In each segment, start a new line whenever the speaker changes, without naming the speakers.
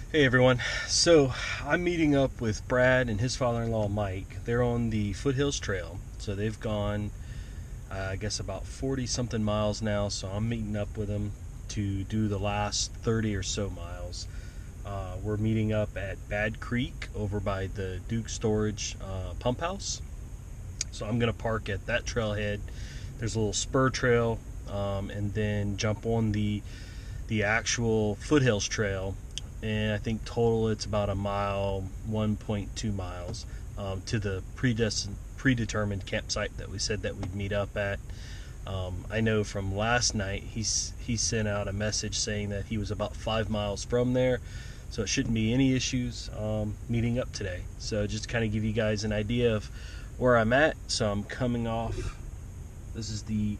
Hey everyone, so I'm meeting up with Brad and his father-in-law Mike. They're on the Foothills Trail, so they've gone I guess about 40 something miles now, so I'm meeting up with them to do the last 30 or so miles. We're meeting up at Bad Creek over by the Duke Storage pump house, so I'm gonna park at that trailhead. There's a little spur trail, and then jump on the actual Foothills Trail, and I think total it's about a mile, 1.2 miles, to the predetermined campsite that we said that we'd meet up at. I know from last night he sent out a message saying that he was about 5 miles from there, so it shouldn't be any issues meeting up today. So just kind of give you guys an idea of where I'm at. So I'm coming off, this is the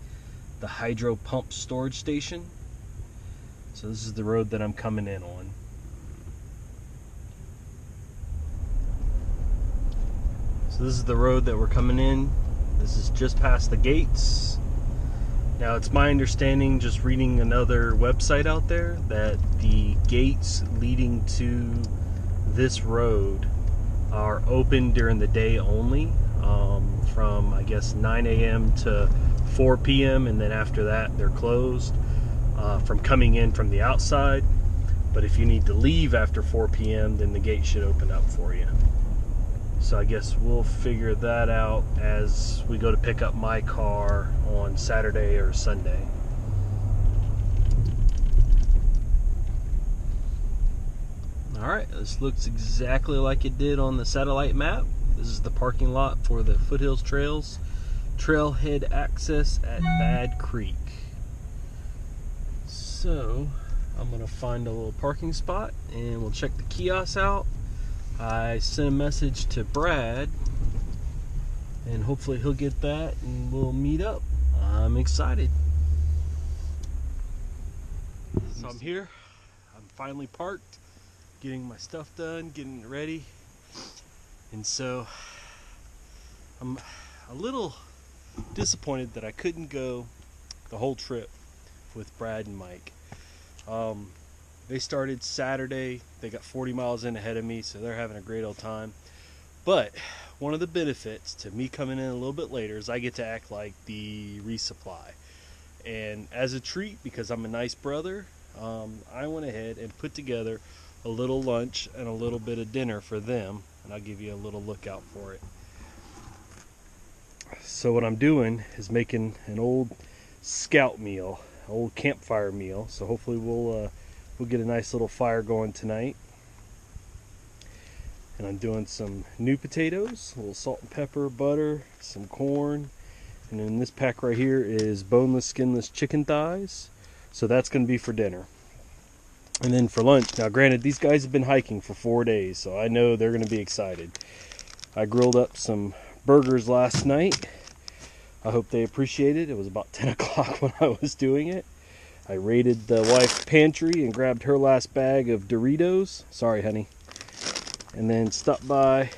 hydro pump storage station. So this is the road that I'm coming in on. So this is the road that we're coming in. This is just past the gates. Now it's my understanding, just reading another website out there, that the gates leading to this road are open during the day only, from I guess 9 a.m. to 4 p.m. and then after that they're closed from coming in from the outside. But if you need to leave after 4 p.m. then the gate should open up for you. So I guess we'll figure that out as we go to pick up my car on Saturday or Sunday. Alright, this looks exactly like it did on the satellite map. This is the parking lot for the Foothills Trails Trailhead access at Bad Creek. So I'm going to find a little parking spot and we'll check the kiosks out. I sent a message to Brad and hopefully he'll get that and we'll meet up. I'm excited. So I'm here. I'm finally parked, getting my stuff done, getting it ready. And so I'm a little disappointed that I couldn't go the whole trip with Brad and Mike. They started Saturday. They got 40 miles in ahead of me, so they're having a great old time. But one of the benefits to me coming in a little bit later is I get to act like the resupply. And as a treat, because I'm a nice brother, I went ahead and put together a little lunch and a little bit of dinner for them, and I'll give you a little lookout for it. So what I'm doing is making an old scout meal, old campfire meal. So hopefully we'll get a nice little fire going tonight. And I'm doing some new potatoes, a little salt and pepper, butter, some corn, and then this pack right here is boneless, skinless chicken thighs. So that's going to be for dinner. And then for lunch, now granted these guys have been hiking for 4 days, so I know they're going to be excited. I grilled up some burgers last night. I hope they appreciate it. It was about 10 o'clock when I was doing it. I raided the wife's pantry and grabbed her last bag of Doritos. Sorry, honey. And then stopped by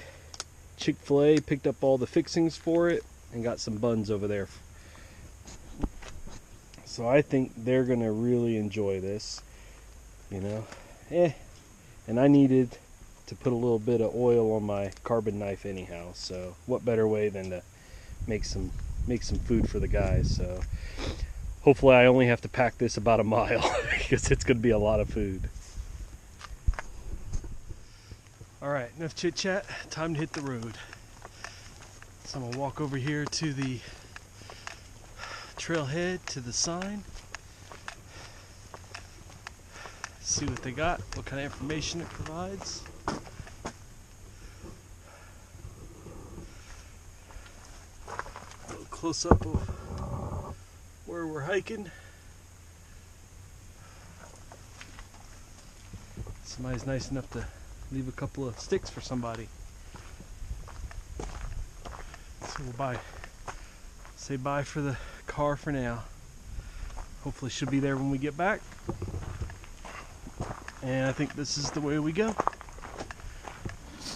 Chick-fil-A, picked up all the fixings for it, and got some buns over there. So I think they're going to really enjoy this. You know, and I needed to put a little bit of oil on my carbon knife anyhow. So what better way than to make some food for the guys. So hopefully I only have to pack this about a mile because it's going to be a lot of food. Alright, enough chit chat, time to hit the road. So I'm going to walk over here to the trailhead, to the sign. See what they got, what kind of information it provides. A little close up of where we're hiking. Somebody's nice enough to leave a couple of sticks for somebody. So we'll say bye for the car for now. Hopefully she'll be there when we get back. And I think this is the way we go.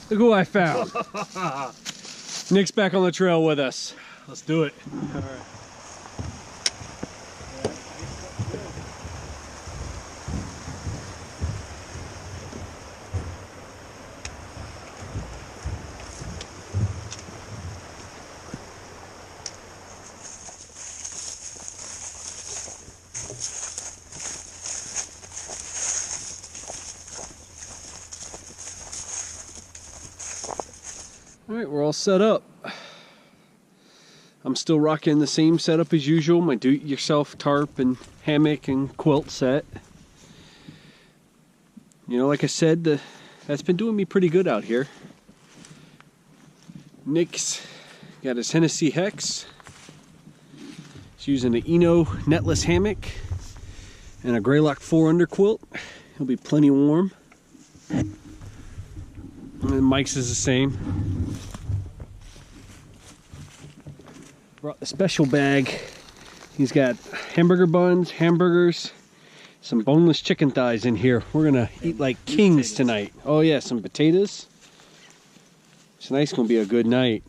Look who I found. Nick's back on the trail with us.
Let's do it.
All right. All right, we're all set up. I'm still rocking the same setup as usual, my do-it-yourself tarp and hammock and quilt set. You know, like I said, that's been doing me pretty good out here. Nick's got his Hennessy Hex. He's using an Eno netless hammock and a Greylock 4 under quilt. He'll be plenty warm. And Mike's is the same. Brought the special bag. He's got hamburger buns, hamburgers, some boneless chicken thighs in here. We're gonna eat like kings tonight. Oh yeah, some potatoes. Tonight's gonna be a good night.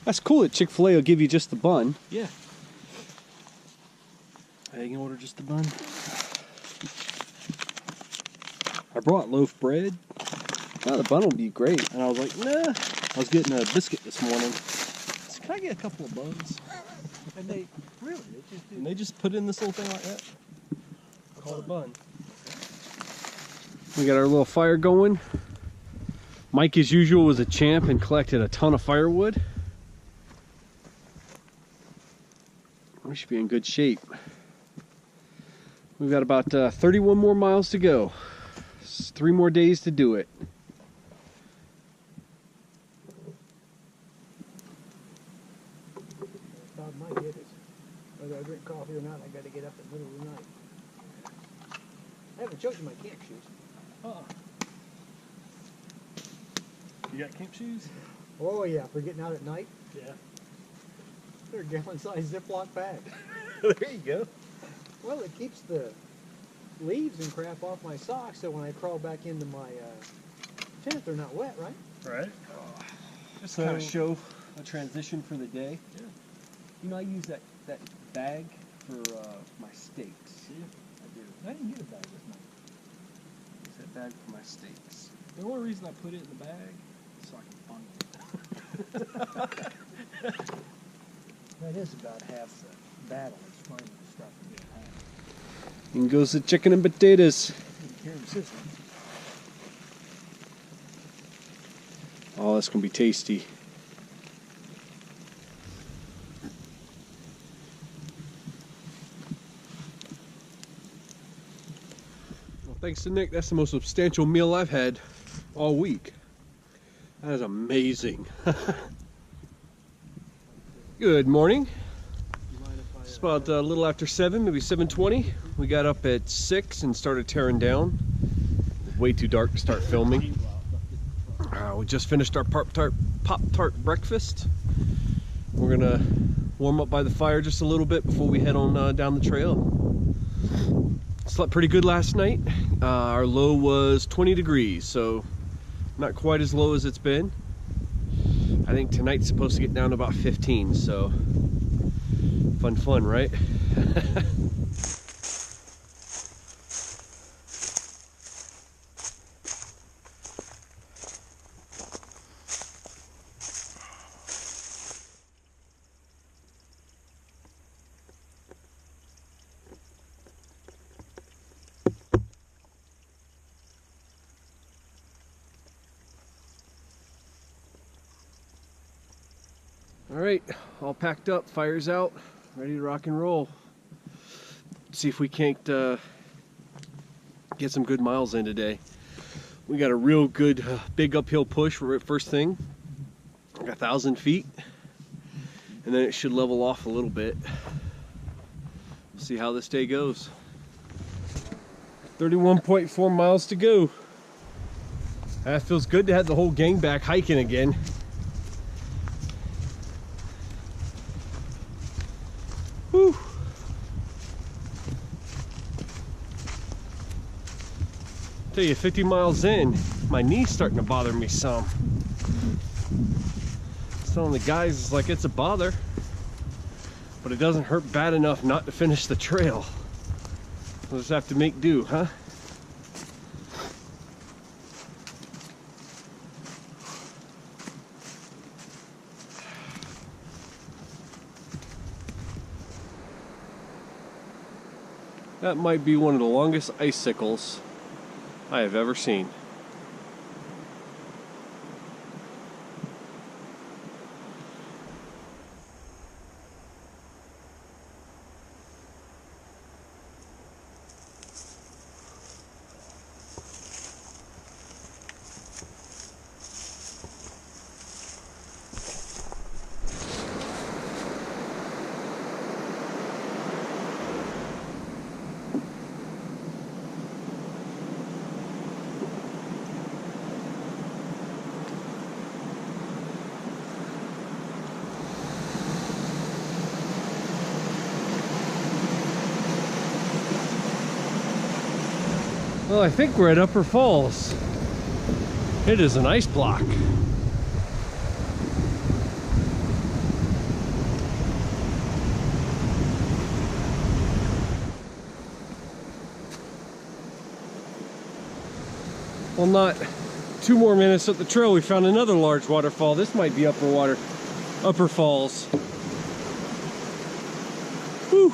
That's cool that Chick-fil-A will give you just the bun.
Yeah. I can order just the bun.
I brought loaf bread. Oh, the bun will be great.
And I was like, nah. I was getting a biscuit this morning. So can I get a couple of buns?
And they really, they just do.
And they just put in this little thing like that. Called a bun.
We got our little fire going. Mike, as usual, was a champ and collected a ton of firewood. We should be in good shape. We've got about 31 more miles to go. It's 3 more days to do it.
Bob might hit us. Whether I drink coffee or not, I got to get up in the middle of the night. I haven't showed you my camp shoes.
Oh. You got camp shoes?
Oh yeah, for getting out at night.
Yeah.
They're a gallon-sized Ziploc bag.
There you go.
Well, it keeps the leaves and crap off my socks, so when I crawl back into my tent, they're not wet, right?
Right.
Just
So-
kind of show a transition for the day.
Yeah.
You know, I use that bag for my steaks.
Yeah.
I do.
I didn't get a bag this night.
Use that bag for my steaks.
The only reason I put it in the bag is so I can bundle it.
That is about half the battle, is finding the stuff to get home.
In goes the chicken and potatoes.
You can hear them sizzling.
Oh, that's gonna be tasty. Well, thanks to Nick, that's the most substantial meal I've had all week. That is amazing. Good morning.
You mind if I,
It's about a little after 7, maybe 7:20. We got up at 6 and started tearing down. Way too dark to start filming. We just finished our Pop-Tart breakfast. We're gonna warm up by the fire just a little bit before we head on down the trail. Slept pretty good last night. Our low was 20 degrees, so not quite as low as it's been. I think tonight's supposed to get down to about 15, so fun, right? All right, all packed up, fire's out, ready to rock and roll. See if we can't get some good miles in today. We got a real good big uphill push. We're at first thing, like 1,000 feet, and then it should level off a little bit. See how this day goes. 31.4 miles to go. That feels good to have the whole gang back hiking again. Whew. Tell you, 50 miles in, my knee's starting to bother me some. Telling the guys it's like it's a bother, but it doesn't hurt bad enough not to finish the trail. We'll just have to make do, huh? That might be one of the longest icicles I have ever seen. Well, I think we're at Upper Falls. It is an ice block. Well, not 2 more minutes up the trail, we found another large waterfall. This might be Upper Falls. Whew.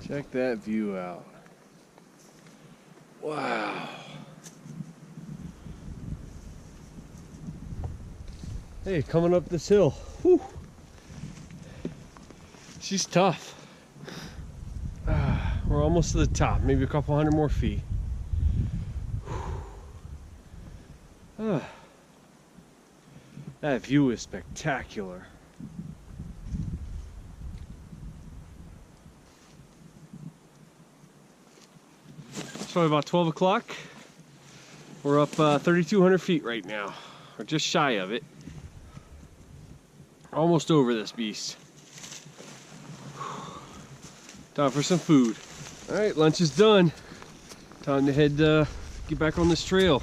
Check that view out. Wow. Hey, coming up this hill. Whew. She's tough. We're almost to the top, maybe a couple hundred more feet. That view is spectacular. It's probably about 12 o'clock. We're up 3,200 feet right now, or just shy of it. Almost over this beast. Time for some food. All right, lunch is done. Time to head, get back on this trail.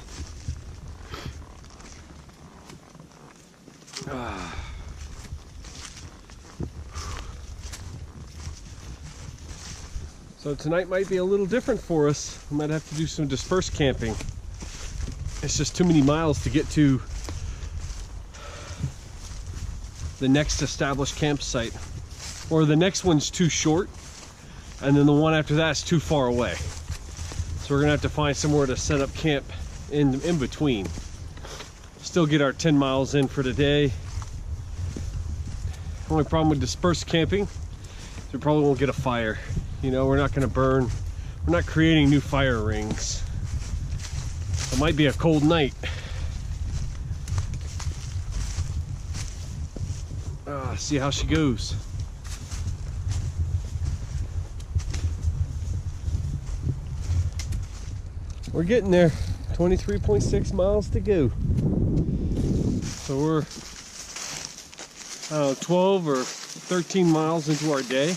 So tonight might be a little different for us. We might have to do some dispersed camping. It's just too many miles to get to the next established campsite. Or the next one's too short, and then the one after that's too far away. So we're gonna have to find somewhere to set up camp in between. Still get our 10 miles in for today. Only problem with dispersed camping is we probably won't get a fire. You know, we're not gonna burn, we're not creating new fire rings. It might be a cold night. See how she goes. We're getting there. 23.6 miles to go. So we're 12 or 13 miles into our day.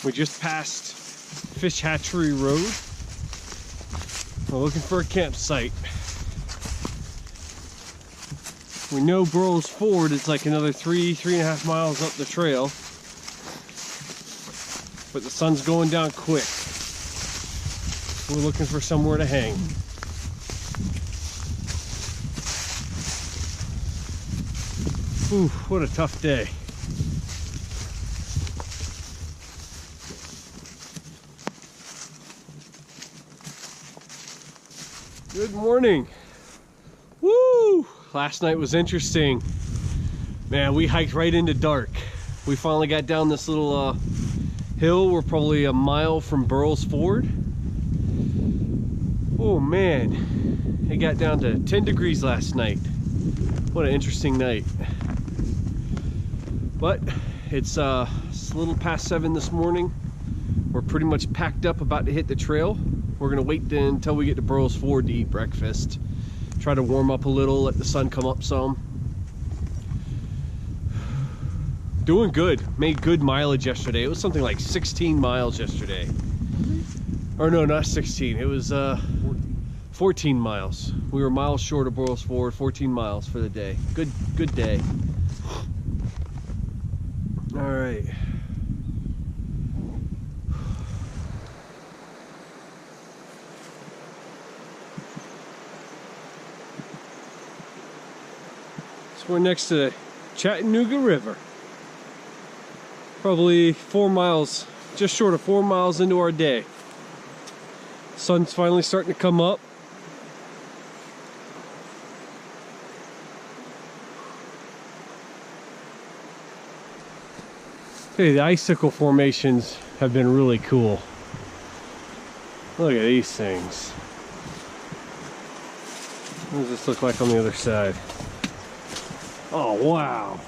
We just passed Fish Hatchery Road. We're looking for a campsite. We know Burroughs Ford is like another 3.5 miles up the trail. But the sun's going down quick. We're looking for somewhere to hang. Ooh, what a tough day. Good morning. Woo! Last night was interesting. Man, we hiked right into dark. We finally got down this little hill. We're probably a mile from Burroughs Ford. Oh man, it got down to 10 degrees last night. What an interesting night. But it's a little past 7 this morning. We're pretty much packed up, about to hit the trail. We're gonna wait until we get to Burroughs Ford to eat breakfast. Try to warm up a little, let the sun come up some. Doing good. Made good mileage yesterday. It was something like 16 miles yesterday. Or no, not 16. It was 14 miles. We were miles short of Burroughs Ford. 14 miles for the day. Good day. All right. So we're next to the Chattanooga River. Probably 4 miles, just short of 4 miles into our day. Sun's finally starting to come up. Hey, the icicle formations have been really cool. Look at these things. What does this look like on the other side? Oh, wow.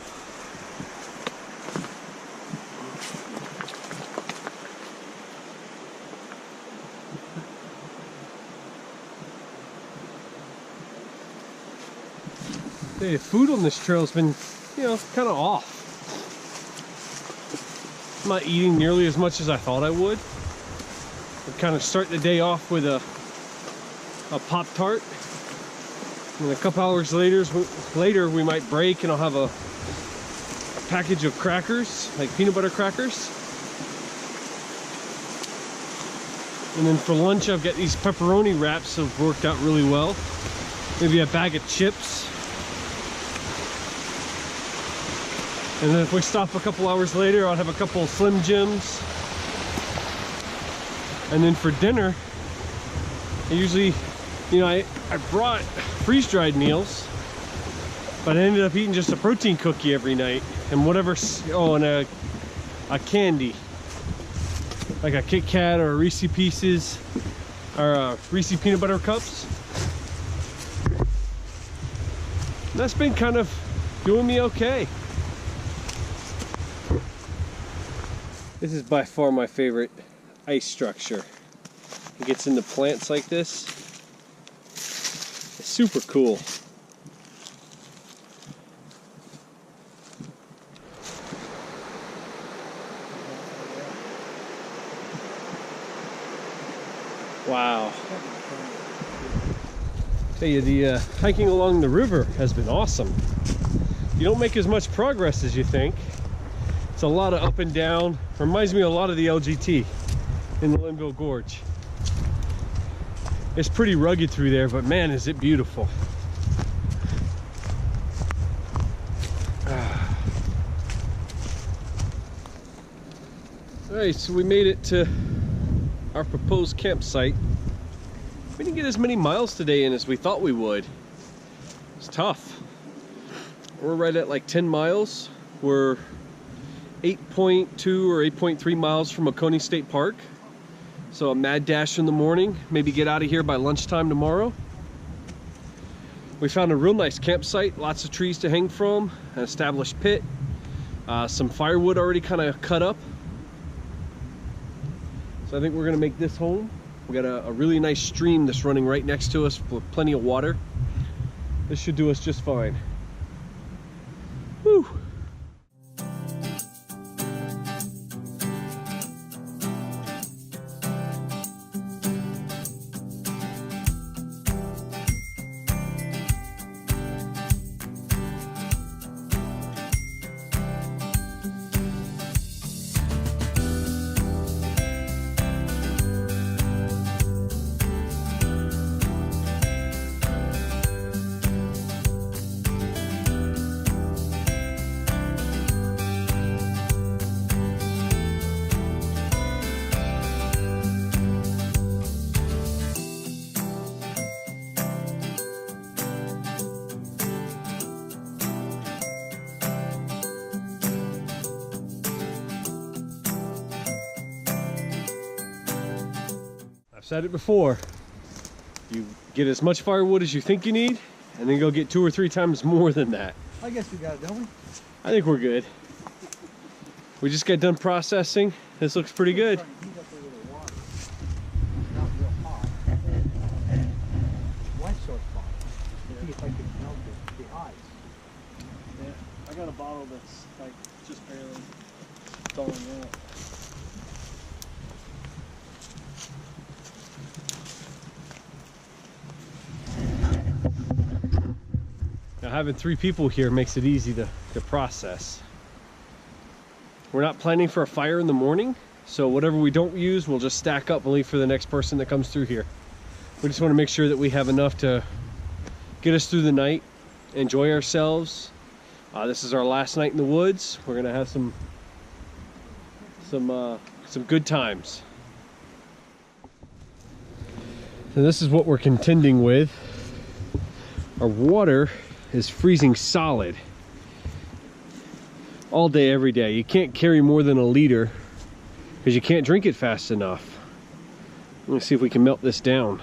Hey, the food on this trail has been, kind of off. I'm not eating nearly as much as I thought I would. I kind of start the day off with a Pop-Tart. And a couple hours later we might break and I'll have a package of crackers, like peanut butter crackers. And then for lunch I've got these pepperoni wraps that have worked out really well. Maybe a bag of chips. And then if we stop a couple hours later, I'll have a couple of Slim Jims. And then for dinner, I usually, I brought freeze-dried meals, but I ended up eating just a protein cookie every night. And whatever, and a candy. Like a Kit Kat or a Reese Pieces, or a Reese Peanut Butter Cups. And that's been kind of doing me okay. This is by far my favorite ice structure. It gets into plants like this. It's super cool. Wow. Tell you, the hiking along the river has been awesome. You don't make as much progress as you think. It's a lot of up and down. Reminds me a lot of the LGT in the Linville Gorge. It's pretty rugged through there, but man, is it beautiful. Alright, so we made it to our proposed campsite. We didn't get as many miles today in as we thought we would. It's tough. We're right at like 10 miles. We're 8.2 or 8.3 miles from Oconee State Park. So a mad dash in the morning, maybe get out of here by lunchtime tomorrow. We found a real nice campsite, lots of trees to hang from, an established pit, some firewood already kind of cut up. So I think we're gonna make this home. We got a really nice stream that's running right next to us with plenty of water. This should do us just fine. Whew. Said it before, you get as much firewood as you think you need and then go get 2 or 3 times more than that.
I guess we got it, don't we?
I think we're good. We just got done processing. This looks pretty good.
I got a bottle that's like just barely thawing out.
Now having 3 people here makes it easy to process. We're not planning for a fire in the morning, so whatever we don't use, we'll just stack up and leave for the next person that comes through here. We just want to make sure that we have enough to get us through the night, enjoy ourselves, This is our last night in the woods. We're gonna have some good times. So this is what we're contending with. Our water is freezing solid all day, every day. You can't carry more than a liter because you can't drink it fast enough. Let me see if we can melt this down.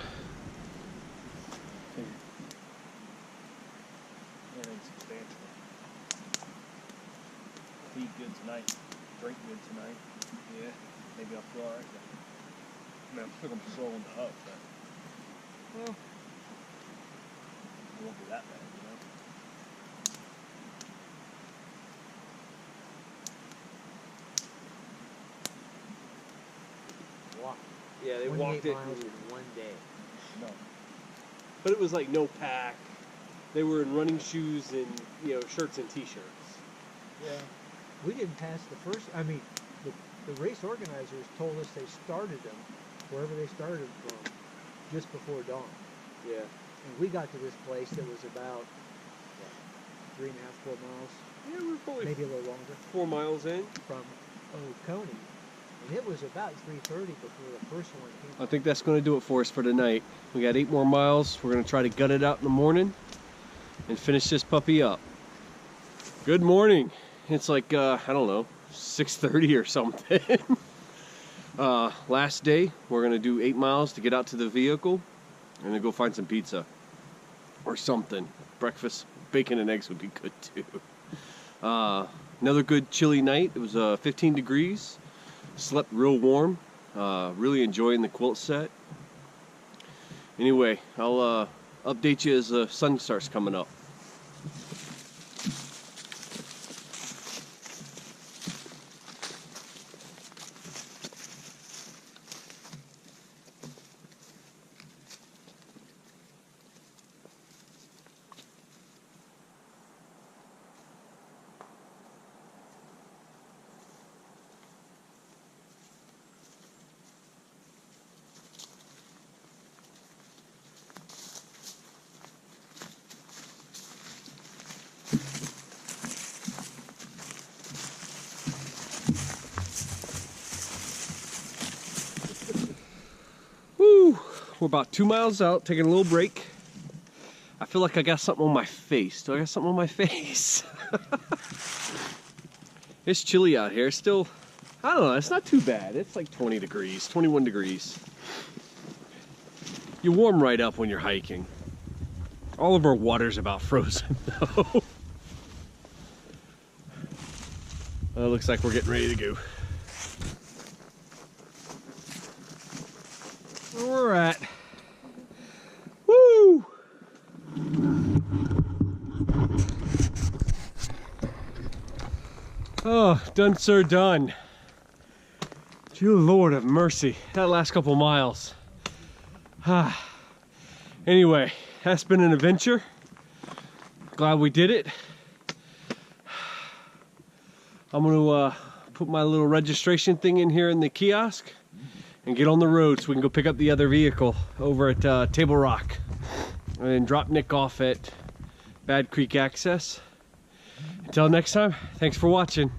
Eat good tonight, drink good tonight. Yeah, maybe I'll feel alright then. I mean, I'm still gonna be slow on the up, but well, it won't be that bad, you know.
Walk.
Yeah, they
28
walked it.
miles in one day.
No.
But it was like no pack. They were in running shoes and, you know, shirts and t-shirts.
Yeah. We didn't pass the first, I mean, the race organizers told us they started them, wherever they started from, just before dawn.
Yeah.
And we got to this place that was about 3.5, 4 miles,
Yeah, we were probably
maybe a little longer,
4 miles in.
from Oconee. And it was about 3:30 before the first one came.
I think that's going to do it for us for tonight. We got 8 more miles. We're going to try to gut it out in the morning and finish this puppy up. Good morning. It's like, I don't know, 6:30 or something. Last day, we're going to do 8 miles to get out to the vehicle and then go find some pizza or something. Breakfast, bacon and eggs would be good too. Another good chilly night. It was 15 degrees. Slept real warm. Really enjoying the quilt set. Anyway, I'll update you as the sun starts coming up. We're about 2 miles out, taking a little break. I feel like I got something on my face. Do I got something on my face? It's chilly out here. Still, I don't know, it's not too bad. It's like 20 degrees, 21 degrees. You warm right up when you're hiking. All of our water's about frozen though. It looks like we're getting ready to go. Where we're at. Woo! Oh, done sir, done. Dear Lord have mercy. That last couple miles. Anyway, that's been an adventure. Glad we did it. I'm gonna put my little registration thing in here in the kiosk and get on the road so we can go pick up the other vehicle over at Table Rock and then drop Nick off at Bad Creek Access. Until next time, thanks for watching.